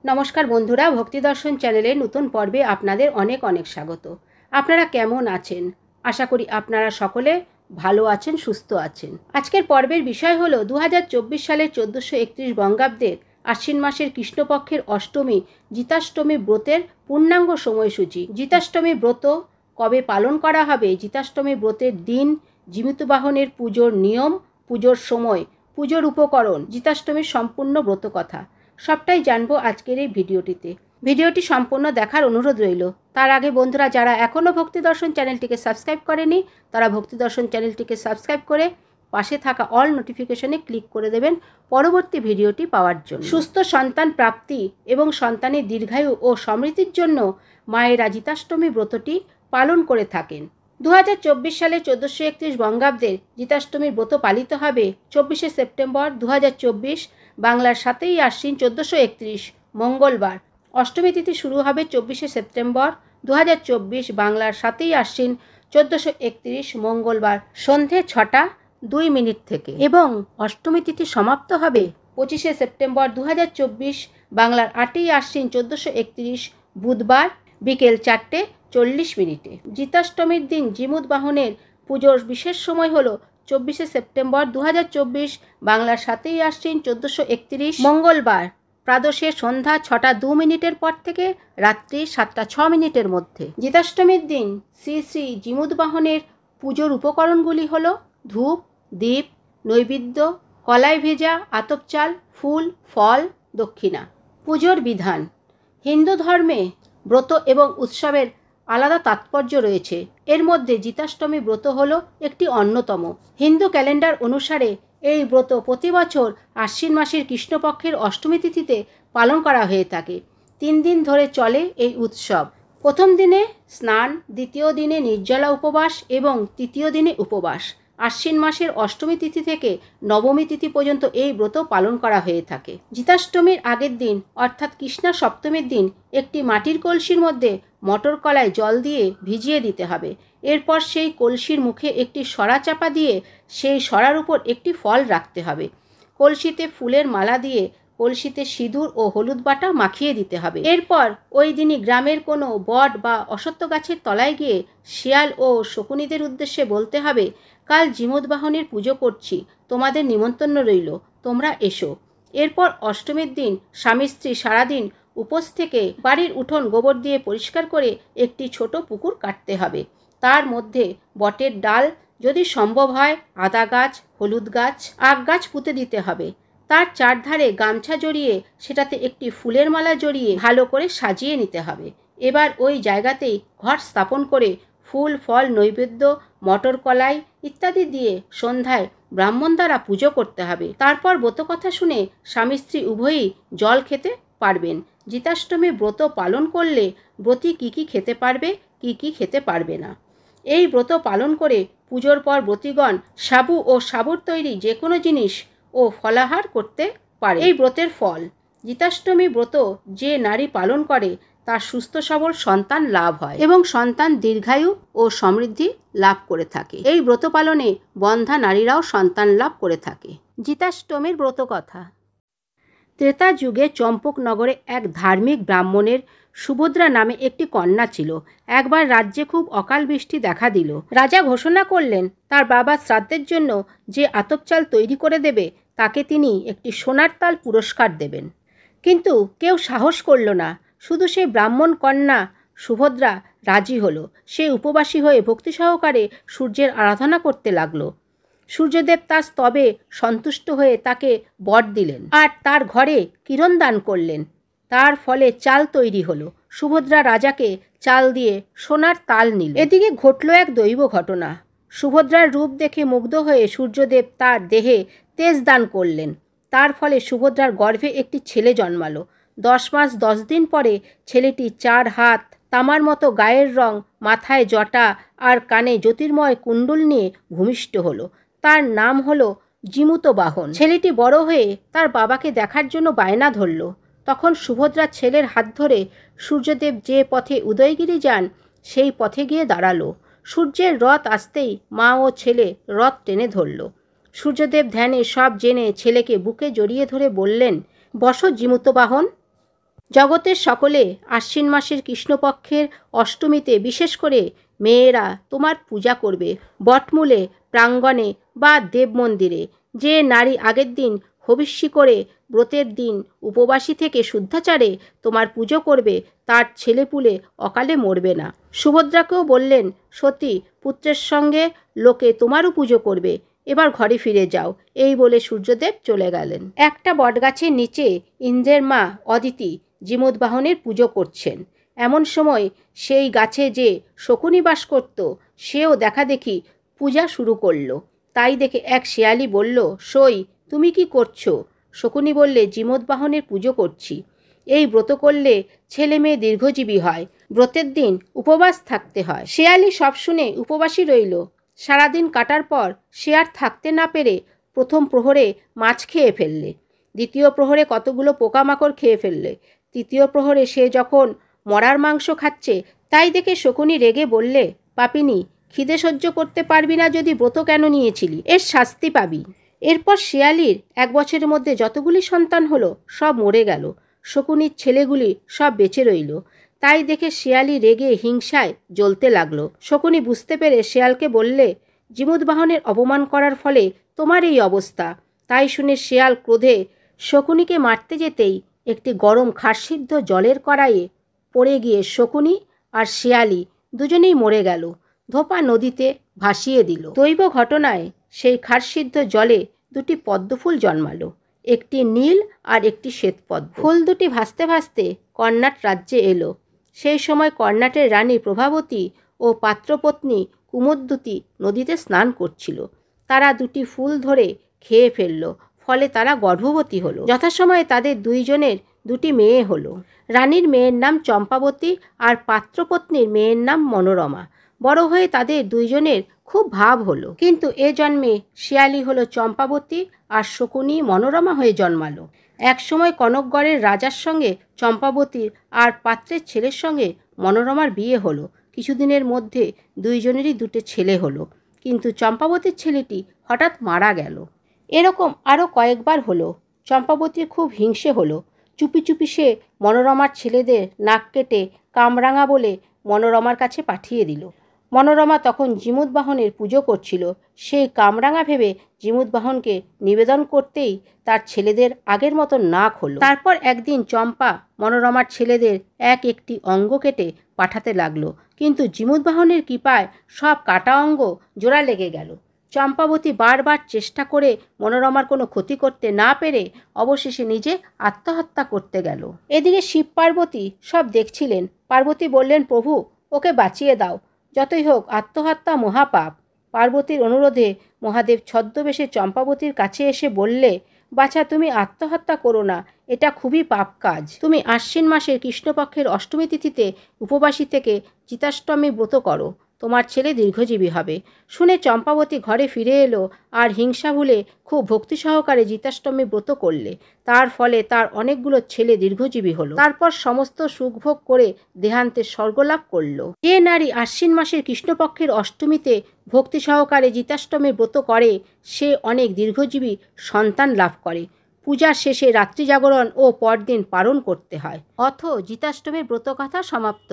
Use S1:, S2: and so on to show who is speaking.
S1: নমস্কার বন্ধুরা, ভক্তি দর্শন চ্যানেলের নতুন পর্বে আপনাদের অনেক অনেক স্বাগত। আপনারা কেমন আছেন? আশা করি আপনারা সকলে ভালো আছেন, সুস্থ আছেন। আজকের পর্বের বিষয় হলো 2024 সালের 1431 বঙ্গাব্দের আশ্বিন মাসের কৃষ্ণপক্ষের অষ্টমী জিতাষ্টমী ব্রতের পূর্ণাঙ্গ সময়সূচি। জিতাষ্টমী ব্রত কবে পালন করা হবে, জিতাষ্টমী ব্রতের দিন, জিমিতবাহনের পুজোর নিয়ম, পুজোর সময়, পুজোর উপকরণ, জিতাষ্টমীর সম্পূর্ণ ব্রত কথা সবটাই জানবো আজকের এই ভিডিওটিতে। ভিডিওটি সম্পূর্ণ দেখার অনুরোধ রইল। তার আগে বন্ধুরা, যারা এখনও ভক্তি দর্শন চ্যানেলটিকে সাবস্ক্রাইব করেনি তারা ভক্তি দর্শন চ্যানেলটিকে সাবস্ক্রাইব করে পাশে থাকা অল নোটিফিকেশনে ক্লিক করে দেবেন পরবর্তী ভিডিওটি পাওয়ার জন্য। সুস্থ সন্তান প্রাপ্তি এবং সন্তানের দীর্ঘায়ু ও সমৃদ্ধির জন্য মায়েরা জিতাষ্টমী ব্রতটি পালন করে থাকেন। 2024 সালে 1431 বঙ্গাব্দের জিতাষ্টমীর ব্রত পালিত হবে 24শে সেপ্টেম্বর 2024, বাংলার 7ই আশ্বিন 1431 মঙ্গলবার। অষ্টমী তিথি শুরু হবে 24শে সেপ্টেম্বর 2024, বাংলার 7ই আশ্বিন 1431 মঙ্গলবার সন্ধে 6টা 2 মিনিট থেকে এবং অষ্টমী তিথি সমাপ্ত হবে 25শে সেপ্টেম্বর 2024, বাংলার 8ই আশ্বিন 1431 বুধবার বিকেল 4:40 মিনিটে। জিতাষ্টমীর দিন জিমুতবাহনের পুজোর বিশেষ সময় হলো 24শে সেপ্টেম্বর 2024, বাংলার 7ই আশ্বিন 1431 মঙ্গলবার প্রাদশে সন্ধ্যা 6টা 2 মিনিটের পর থেকে রাত্রি 7টা 6 মিনিটের মধ্যে। জিতাষ্টমীর দিন শ্রী শ্রী জিমুতবাহনের পুজোর উপকরণগুলি হলো ধূপ, দীপ, নৈবেদ্য, কলাই ভেজা, আতপ চাল, ফুল, ফল, দক্ষিণা। পুজোর বিধান। হিন্দু ধর্মে ব্রত এবং উৎসবের আলাদা তাৎপর্য রয়েছে। এর মধ্যে জিতাষ্টমী ব্রত হলো একটি অন্যতম। হিন্দু ক্যালেন্ডার অনুসারে এই ব্রত প্রতি বছর আশ্বিন মাসের কৃষ্ণপক্ষের অষ্টমী তিথিতে পালন করা হয়ে থাকে। 3 দিন ধরে চলে এই উৎসব। প্রথম দিনে স্নান, দ্বিতীয় দিনে নির্জলা উপবাস এবং তৃতীয় দিনে উপবাস। আশ্বিন মাসের অষ্টমী তিথি থেকে নবমী তিথি পর্যন্ত এই ব্রত পালন করা হয়ে থাকে। জিতাষ্টমীর আগের দিন অর্থাৎ কৃষ্ণা সপ্তমীর দিন একটি মাটির কলসির মধ্যে মটর কলাই জল দিয়ে ভিজিয়ে দিতে হবে। এরপর সেই কলসির মুখে একটি সরা চাপা দিয়ে সেই সরার উপর একটি ফল রাখতে হবে। কলসিতে ফুলের মালা দিয়ে কলসিতে সিঁদুর ও হলুদ বাটা মাখিয়ে দিতে হবে। এরপর ওই দিনই গ্রামের কোনো বট বা অশ্বত্থ গাছের তলায় গিয়ে শিয়াল ও শকুনিদের উদ্দেশ্যে বলতে হবে, কাল জিমুতবাহনের পুজো করছি, তোমাদের নিমন্ত্রণ রইল, তোমরা এসো। এরপর অষ্টমীর দিন স্বামী স্ত্রী সারাদিন উপোস থেকে বাড়ির উঠোন গোবর দিয়ে পরিষ্কার করে একটি ছোট পুকুর কাটতে হবে। তার মধ্যে বটের ডাল, যদি সম্ভব হয় আদা গাছ, হলুদ গাছ, আখ গাছ পুঁতে দিতে হবে। তার চারধারে গামছা জড়িয়ে সেটাতে একটি ফুলের মালা জড়িয়ে ভালো করে সাজিয়ে নিতে হবে। এবার ওই জায়গাতেই ঘট স্থাপন করে ফুল, ফল, নৈবেদ্য, মটর কলাই ইত্যাদি দিয়ে সন্ধ্যায় ব্রাহ্মণ দ্বারা পুজো করতে হবে। তারপর ব্রতকথা শুনে স্বামী স্ত্রী উভয়ই জল খেতে পারবেন। জিতাষ্টমী ব্রত পালন করলে ব্রতী কী খেতে পারবে, কী খেতে পারবে না। এই ব্রত পালন করে পুজোর পর ব্রতীগণ সাবু ও সাবুর তৈরি যে কোনো জিনিস ও ফলাহার করতে পারে। এই ব্রতের ফল। জিতাষ্টমী ব্রত যে নারী পালন করে তার সুস্থ সবল সন্তান লাভ হয় এবং সন্তান দীর্ঘায়ু ও সমৃদ্ধি লাভ করে থাকে। এই ব্রত পালনে বন্ধা নারীরাও সন্তান লাভ করে থাকে। জিতাষ্টমীর ব্রত কথা। ত্রেতা যুগে চম্পকনগরে এক ধার্মিক ব্রাহ্মণের সুভদ্রা নামে একটি কন্যা ছিল। একবার রাজ্যে খুব অকাল বৃষ্টি দেখা দিল। রাজা ঘোষণা করলেন তার বাবার শ্রাদ্ধের জন্য যে আতপ চাল তৈরি করে দেবে তাকে তিনি একটি সোনার তাল পুরস্কার দেবেন। কিন্তু কেউ সাহস করল না। শুধু সেই ব্রাহ্মণ কন্যা সুভদ্রা রাজি হলো। সে উপবাসী হয়ে ভক্তি সহকারে সূর্যের আরাধনা করতে লাগলো। সূর্যদেব তার স্তবে সন্তুষ্ট হয়ে তাকে বর দিলেন আর তার ঘরে কিরণ দান করলেন। তার ফলে চাল তৈরি হলো। সুভদ্রা রাজাকে চাল দিয়ে সোনার তাল নিল। এদিকে ঘটল এক দৈব ঘটনা। সুভদ্রার রূপ দেখে মুগ্ধ হয়ে সূর্যদেব তার দেহে তেজ দান করলেন। তার ফলে সুভদ্রার গর্ভে একটি ছেলে জন্মালো। 10 মাস 10 দিন পরে ছেলেটি 4 হাত, তামার মতো গায়ের রং, মাথায় জটা আর কানে জ্যোতির্ময় কুণ্ডল নিয়ে ভূমিষ্ঠ হলো। তার নাম হলো জিমুতবাহন। ছেলেটি বড় হয়ে তার বাবাকে দেখার জন্য বায়না ধরল। তখন সুভদ্রা ছেলের হাত ধরে সূর্যদেব যে পথে উদয়গিরি যান সেই পথে গিয়ে দাঁড়ালো। সূর্যের রথ আসতেই মা ও ছেলে রথ টেনে ধরল। সূর্যদেব ধ্যানে সব জেনে ছেলেকে বুকে জড়িয়ে ধরে বললেন, বসো জিমুতবাহন। জগতের সকলে আশ্বিন মাসের কৃষ্ণপক্ষের অষ্টমীতে বিশেষ করে মেয়েরা তোমার পূজা করবে। বটমূলে, প্রাঙ্গণে বা দেব মন্দিরে। যে নারী আগের দিন হবিষ্যি করে ব্রতের দিন উপবাসী থেকে শুদ্ধাচারে তোমার পুজো করবে, তার ছেলেপুলে অকালে মরবে না। সুভদ্রাকেও বললেন, সতী, পুত্রের সঙ্গে লোকে তোমারও পুজো করবে, এবার ঘরে ফিরে যাও। এই বলে সূর্যদেব চলে গেলেন। একটা বটগাছের নিচে ইন্দ্রের মা অদিতি জিমুদ্বাহনের পুজো করছেন। এমন সময় সেই গাছে যে শকুনি বাস করত, সেও দেখাদেখি পূজা শুরু করলো। তাই দেখে এক শেয়ালি বলল, সই, তুমি কি করছো? শকুনি বললে, জিমুদ্বাহনের পুজো করছি। এই ব্রত করলে ছেলে মেয়ে দীর্ঘজীবী হয়, ব্রতের দিন উপবাস থাকতে হয়। শেয়ালি সব শুনে উপবাসী রইল। সারাদিন কাটার পর সে আর থাকতে না পেরে প্রথম প্রহরে মাছ খেয়ে ফেললে, দ্বিতীয় প্রহরে কতগুলো পোকামাকড় খেয়ে ফেললে, তৃতীয় প্রহরে সে যখন মরার মাংস খাচ্ছে, তাই দেখে শকুনি রেগে বললে, পাপিনী, খিদে সহ্য করতে পারবি না যদি ব্রত কেন নিয়েছিলি? এর শাস্তি পাবি। এরপর শেয়ালির 1 বছরের মধ্যে যতগুলি সন্তান হলো সব মরে গেল, শকুনির ছেলেগুলি সব বেঁচে রইল। তাই দেখে শেয়ালি রেগে হিংসায় জ্বলতে লাগলো। শকুনি বুঝতে পেরে শেয়ালকে বললে, জিমুদ্বাহনের অপমান করার ফলে তোমার এই অবস্থা। তাই শুনে শেয়াল ক্রোধে শকুনিকে মারতে যেতেই একটি গরম খারসিদ্ধ জলের কড়াইয়ে পড়ে গিয়ে শকুনি আর শেয়ালি দুজনেই মরে গেল, ধোপা নদীতে ভাসিয়ে দিল। দৈব ঘটনায় সেই খারসিদ্ধ জলে 2টি পদ্মফুল জন্মালো, একটি নীল আর একটি শ্বেতপদ্ম। ফুল দুটি ভাসতে ভাসতে কর্ণাট রাজ্যে এলো। সেই সময় কর্ণাটের রানী প্রভাবতী ও পাত্রপত্নী কুমুদ্দুতি নদীতে স্নান করছিল। তারা 2টি ফুল ধরে খেয়ে ফেলল, ফলে তারা গর্ভবতী হলো। যথাসময়ে তাদের 2 জনের 2টি মেয়ে হলো। রানীর মেয়ের নাম চম্পাবতী আর পাত্রপত্নীর মেয়ের নাম মনোরমা। বড় হয়ে তাদের 2 জনের খুব ভাব হলো। কিন্তু এ জন্মে শিয়ালি হলো চম্পাবতী আর শকুনি মনোরমা হয়ে জন্মালো। এক সময় কনকগড়ের রাজার সঙ্গে চম্পাবতীর আর পাত্রের ছেলের সঙ্গে মনোরমার বিয়ে হলো। কিছুদিনের মধ্যে 2 জনেরই 2টে ছেলে হলো, কিন্তু চম্পাবতীর ছেলেটি হঠাৎ মারা গেল। এরকম আরও কয়েকবার হলো। চম্পাবতীর খুব হিংসে হলো। চুপি চুপি সে মনোরমার ছেলেদের নাক কেটে কামরাঙা বলে মনোরমার কাছে পাঠিয়ে দিল। মনোরমা তখন জিমুদ্বাহনের পুজো করছিল। সেই কামরাঙা ভেবে জিমুদ্বাহনকে নিবেদন করতেই তার ছেলেদের আগের মতো নাক হলো। তারপর একদিন চম্পা মনোরমার ছেলেদের একটি অঙ্গ কেটে পাঠাতে লাগলো, কিন্তু জিমুদ্বাহনের কৃপায় সব কাটা অঙ্গ জোড়া লেগে গেল। চম্পাবতী বারবার চেষ্টা করে মনোরমার কোনো ক্ষতি করতে না পেরে অবশেষে নিজে আত্মহত্যা করতে গেল। এদিকে শিব পার্বতী সব দেখছিলেন। পার্বতী বললেন, প্রভু, ওকে বাঁচিয়ে দাও, যতই হোক আত্মহত্যা মহাপাপ। পার্বতীর অনুরোধে মহাদেব ছদ্মবেশে চম্পাবতীর কাছে এসে বললে, বাছা, তুমি আত্মহত্যা করো না, এটা খুবই পাপ কাজ। তুমি আশ্বিন মাসের কৃষ্ণপক্ষের অষ্টমী তিথিতে উপবাসী থেকে চিতাষ্টমী ব্রত করো, তোমার ছেলে দীর্ঘজীবী হবে। শুনে চম্পাবতী ঘরে ফিরে এলো আর হিংসা ভুলে খুব ভক্তি সহকারে জিতাষ্টমী ব্রত করলে। তার ফলে তার অনেকগুলো ছেলে দীর্ঘজীবী হলো। তারপর সমস্ত সুখভোগ করে দেহান্তে স্বর্গলাভ করলো। যে নারী আশ্বিন মাসের কৃষ্ণপক্ষের অষ্টমীতে ভক্তি সহকারে জিতাষ্টমী ব্রত করে, সে অনেক দীর্ঘজীবী সন্তান লাভ করে। পূজার শেষে রাত্রি জাগরণ ও পরদিন পালন করতে হয়। অথ জিতাষ্টমীর ব্রতকথা সমাপ্ত।